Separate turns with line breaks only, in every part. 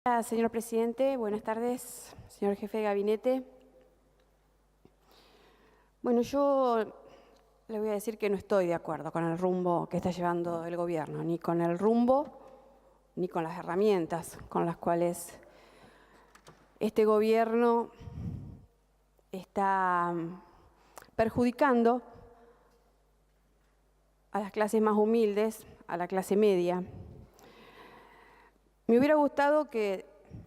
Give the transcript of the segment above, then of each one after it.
Gracias, señor presidente. Buenas tardes, señor jefe de gabinete. Bueno, yo le voy a decir que no estoy de acuerdo con el rumbo que está llevando el gobierno, ni con el rumbo, ni con las herramientas con las cuales este gobierno está perjudicando a las clases más humildes, a la clase media. Me hubiera gustado que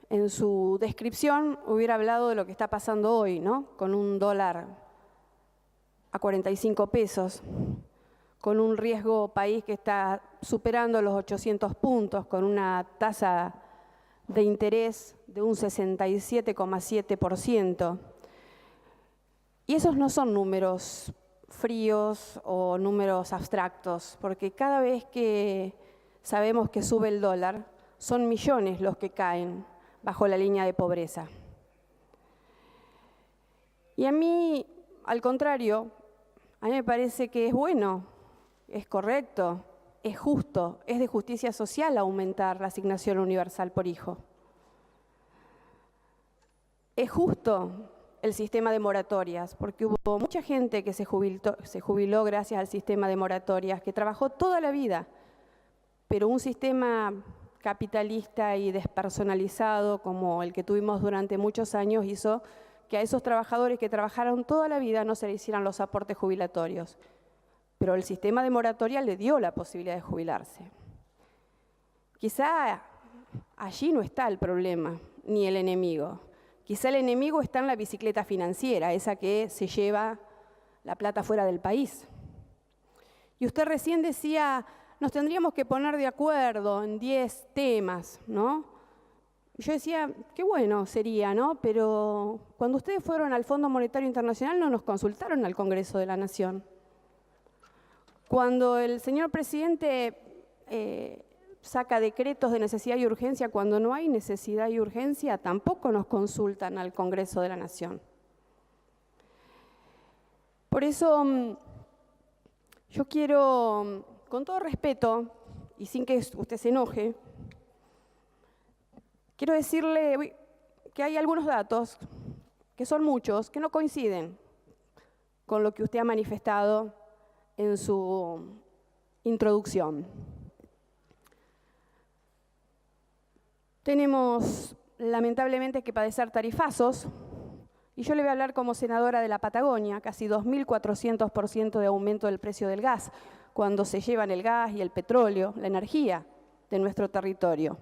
en su descripción hubiera hablado de lo que está pasando hoy, ¿no? Con un dólar a 45 pesos, con un riesgo país que está superando los 800 puntos, con una tasa de interés de un 67,7%. Y esos no son números fríos o números abstractos, porque cada vez que sabemos que sube el dólar, son millones los que caen bajo la línea de pobreza. Y a mí, al contrario, a mí me parece que es bueno, es correcto, es justo, es de justicia social aumentar la asignación universal por hijo. Es justo el sistema de moratorias, porque hubo mucha gente que se jubiló gracias al sistema de moratorias, que trabajó toda la vida, pero un sistema capitalista y despersonalizado como el que tuvimos durante muchos años hizo que a esos trabajadores que trabajaron toda la vida no se les hicieran los aportes jubilatorios. Pero el sistema de moratoria le dio la posibilidad de jubilarse. Quizá allí no está el problema, ni el enemigo. Quizá el enemigo está en la bicicleta financiera, esa que se lleva la plata fuera del país. Y usted recién decía, nos tendríamos que poner de acuerdo en 10 temas, ¿no? Yo decía, qué bueno sería, ¿no? Pero cuando ustedes fueron al Fondo Monetario Internacional no nos consultaron al Congreso de la Nación. Cuando el señor presidente saca decretos de necesidad y urgencia, cuando no hay necesidad y urgencia, tampoco nos consultan al Congreso de la Nación. Por eso yo quiero, con todo respeto, y sin que usted se enoje, quiero decirle que hay algunos datos, que son muchos, que no coinciden con lo que usted ha manifestado en su introducción. Tenemos, lamentablemente, que padecer tarifazos, y yo le voy a hablar como senadora de la Patagonia, casi 2.400% de aumento del precio del gas, cuando se llevan el gas y el petróleo, la energía de nuestro territorio.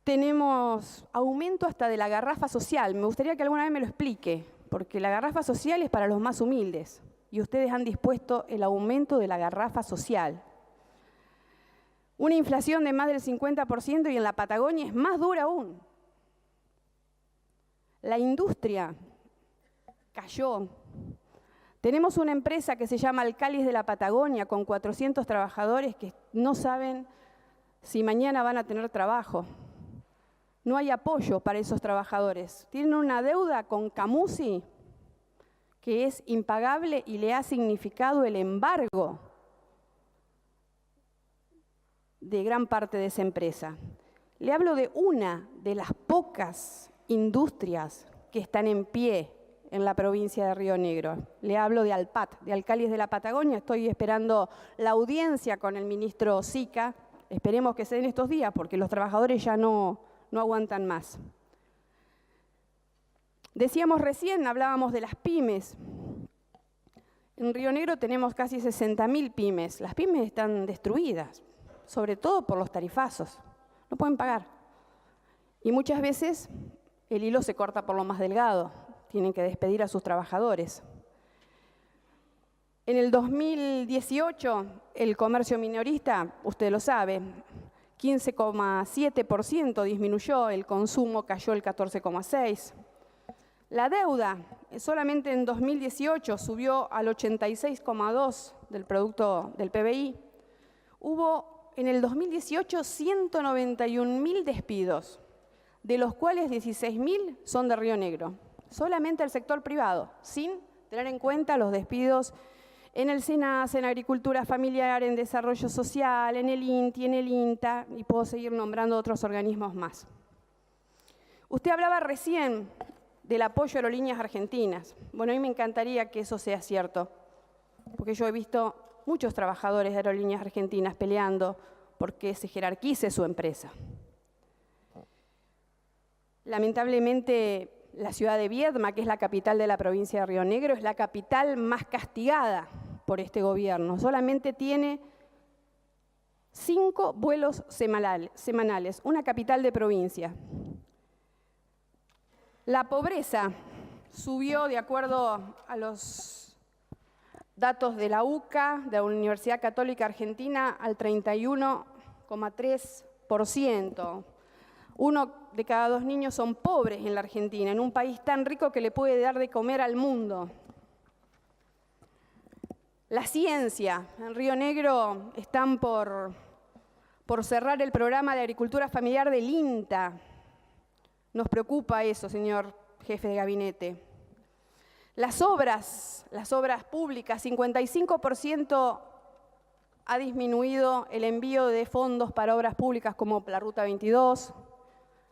Tenemos aumento hasta de la garrafa social. Me gustaría que alguna vez me lo explique, porque la garrafa social es para los más humildes y ustedes han dispuesto el aumento de la garrafa social. Una inflación de más del 50% y en la Patagonia es más dura aún. La industria cayó. Tenemos una empresa que se llama Alcalis de la Patagonia con 400 trabajadores que no saben si mañana van a tener trabajo. No hay apoyo para esos trabajadores. Tienen una deuda con Camusi que es impagable y le ha significado el embargo de gran parte de esa empresa. Le hablo de una de las pocas industrias que están en pie en la provincia de Río Negro. Le hablo de Alpat, de Alcalis de la Patagonia. Estoy esperando la audiencia con el ministro Sica. Esperemos que se den estos días porque los trabajadores ya no aguantan más. Decíamos recién, hablábamos de las pymes. En Río Negro tenemos casi 60.000 pymes. Las pymes están destruidas, sobre todo por los tarifazos. No pueden pagar. Y muchas veces el hilo se corta por lo más delgado. Tienen que despedir a sus trabajadores. En el 2018, el comercio minorista, usted lo sabe, 15,7% disminuyó, el consumo cayó el 14,6%. La deuda, solamente en 2018, subió al 86,2% del producto del PBI. Hubo en el 2018 191.000 despidos, de los cuales 16.000 son de Río Negro. Solamente el sector privado, sin tener en cuenta los despidos en el SENASA, en Agricultura Familiar, en Desarrollo Social, en el INTI, en el INTA, y puedo seguir nombrando otros organismos más. Usted hablaba recién del apoyo a Aerolíneas Argentinas. Bueno, a mí me encantaría que eso sea cierto, porque yo he visto muchos trabajadores de Aerolíneas Argentinas peleando porque se jerarquice su empresa. Lamentablemente, la ciudad de Viedma, que es la capital de la provincia de Río Negro, es la capital más castigada por este gobierno. Solamente tiene 5 vuelos semanales, una capital de provincia. La pobreza subió, de acuerdo a los datos de la UCA, de la Universidad Católica Argentina, al 31,3%. 1 de cada 2 niños son pobres en la Argentina, en un país tan rico que le puede dar de comer al mundo. La ciencia. En Río Negro están por cerrar el programa de agricultura familiar del INTA. Nos preocupa eso, señor jefe de gabinete. Las obras públicas, 55% ha disminuido el envío de fondos para obras públicas como la Ruta 22.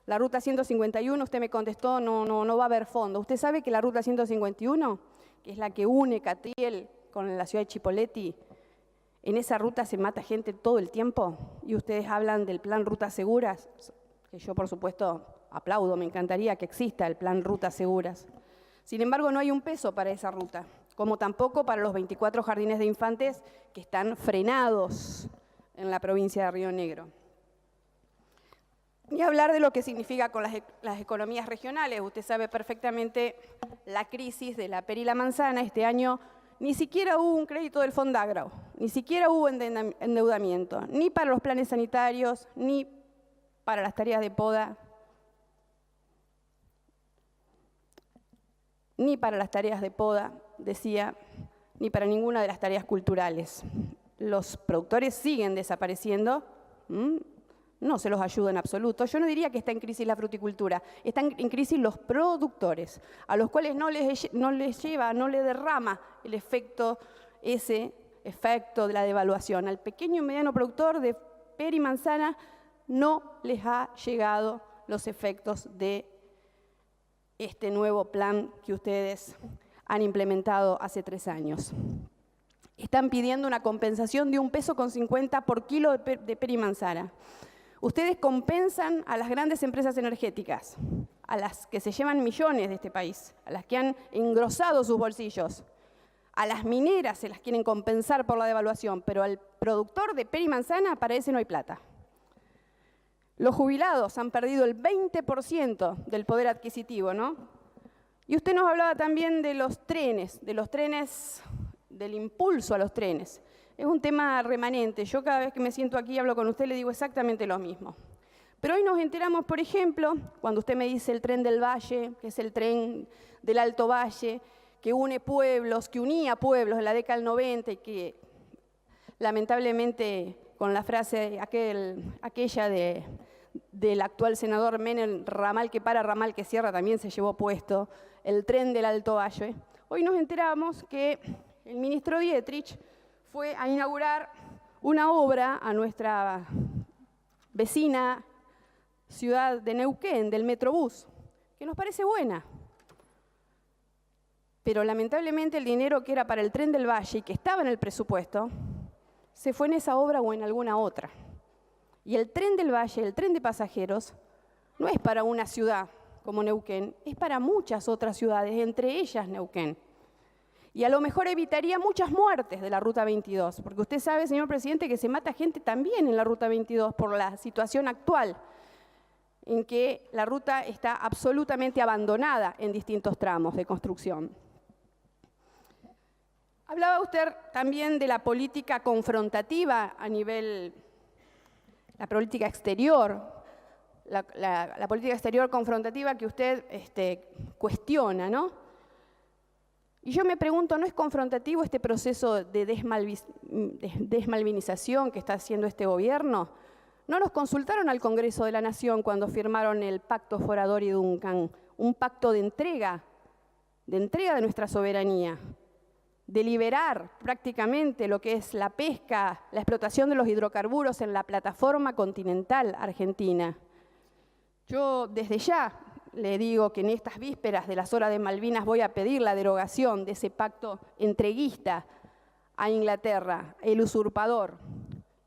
La Ruta 151, usted me contestó, no va a haber fondos. ¿Usted sabe que la Ruta 151, que es la que une Catriel con la ciudad de Chipoleti, en esa ruta se mata gente todo el tiempo? Y ustedes hablan del plan Rutas Seguras, que yo por supuesto aplaudo, me encantaría que exista el plan Rutas Seguras. Sin embargo, no hay un peso para esa ruta, como tampoco para los 24 jardines de infantes que están frenados en la provincia de Río Negro. Y hablar de lo que significa con las economías regionales. Usted sabe perfectamente la crisis de la pera y la manzana. Este año ni siquiera hubo un crédito del Fondagro, ni siquiera hubo endeudamiento, ni para los planes sanitarios, ni para las tareas de poda, ni para las tareas de poda, decía, ni para ninguna de las tareas culturales. Los productores siguen desapareciendo. No se los ayuda en absoluto. Yo no diría que está en crisis la fruticultura, están en crisis los productores, a los cuales no les derrama ese efecto de la devaluación. Al pequeño y mediano productor de pera y manzana no les ha llegado los efectos de este nuevo plan que ustedes han implementado hace 3 años. Están pidiendo una compensación de 1,50 pesos por kilo de pera y manzana. Ustedes compensan a las grandes empresas energéticas, a las que se llevan millones de este país, a las que han engrosado sus bolsillos. A las mineras se las quieren compensar por la devaluación, pero al productor de pera y manzana para ese no hay plata. Los jubilados han perdido el 20% del poder adquisitivo, ¿no? Y usted nos hablaba también de los trenes, del impulso a los trenes. Es un tema remanente. Yo cada vez que me siento aquí y hablo con usted le digo exactamente lo mismo. Pero hoy nos enteramos, por ejemplo, cuando usted me dice el tren del Valle, que es el tren del Alto Valle, que une pueblos, que unía pueblos en la década del 90 y que lamentablemente con la frase aquella del actual senador Menem, ramal que para, ramal que cierra, también se llevó puesto el tren del Alto Valle. Hoy nos enteramos que el ministro Dietrich fue a inaugurar una obra a nuestra vecina ciudad de Neuquén, del Metrobús, que nos parece buena. Pero lamentablemente el dinero que era para el tren del Valle y que estaba en el presupuesto, se fue en esa obra o en alguna otra. Y el tren del Valle, el tren de pasajeros, no es para una ciudad como Neuquén, es para muchas otras ciudades, entre ellas Neuquén. Y a lo mejor evitaría muchas muertes de la Ruta 22, porque usted sabe, señor presidente, que se mata gente también en la Ruta 22 por la situación actual, en que la ruta está absolutamente abandonada en distintos tramos de construcción. Hablaba usted también de la política confrontativa a nivel, la política exterior, la política exterior confrontativa que usted cuestiona, ¿no? Y yo me pregunto, ¿no es confrontativo este proceso de desmalvinización que está haciendo este gobierno? ¿No nos consultaron al Congreso de la Nación cuando firmaron el Pacto Foradori-Duncan, un pacto de entrega de nuestra soberanía, de liberar prácticamente lo que es la pesca, la explotación de los hidrocarburos en la plataforma continental argentina. Yo desde ya le digo que en estas vísperas de las horas de Malvinas voy a pedir la derogación de ese pacto entreguista a Inglaterra, el usurpador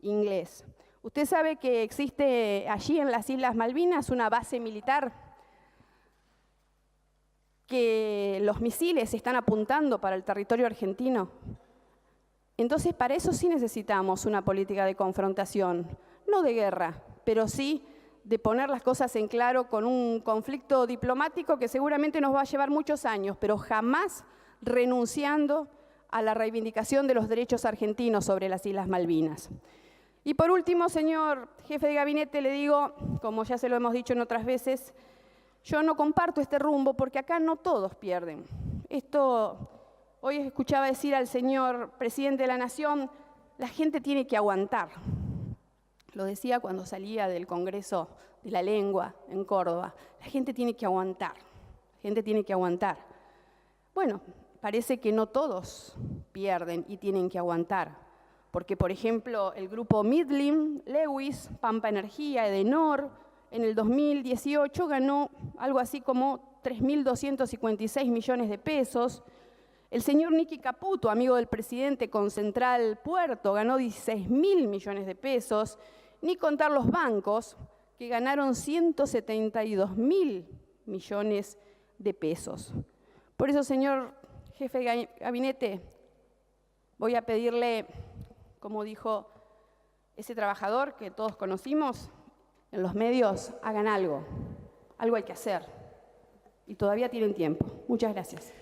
inglés. Usted sabe que existe allí en las Islas Malvinas una base militar que los misiles están apuntando para el territorio argentino. Entonces, para eso sí necesitamos una política de confrontación, no de guerra, pero sí de poner las cosas en claro con un conflicto diplomático que seguramente nos va a llevar muchos años, pero jamás renunciando a la reivindicación de los derechos argentinos sobre las Islas Malvinas. Y por último, señor jefe de gabinete, le digo, como ya se lo hemos dicho en otras veces, yo no comparto este rumbo porque acá no todos pierden. Hoy escuchaba decir al señor presidente de la Nación, la gente tiene que aguantar. Lo decía cuando salía del Congreso de la Lengua en Córdoba. La gente tiene que aguantar, la gente tiene que aguantar. Bueno, parece que no todos pierden y tienen que aguantar. Porque, por ejemplo, el grupo Midland, Lewis, Pampa Energía, Edenor, en el 2018 ganó algo así como 3.256 millones de pesos. El señor Nicky Caputo, amigo del presidente con Central Puerto, ganó 16.000 millones de pesos. Ni contar los bancos, que ganaron 172.000 millones de pesos. Por eso, señor jefe de gabinete, voy a pedirle, como dijo ese trabajador que todos conocimos en los medios, hagan algo hay que hacer. Y todavía tienen tiempo. Muchas gracias.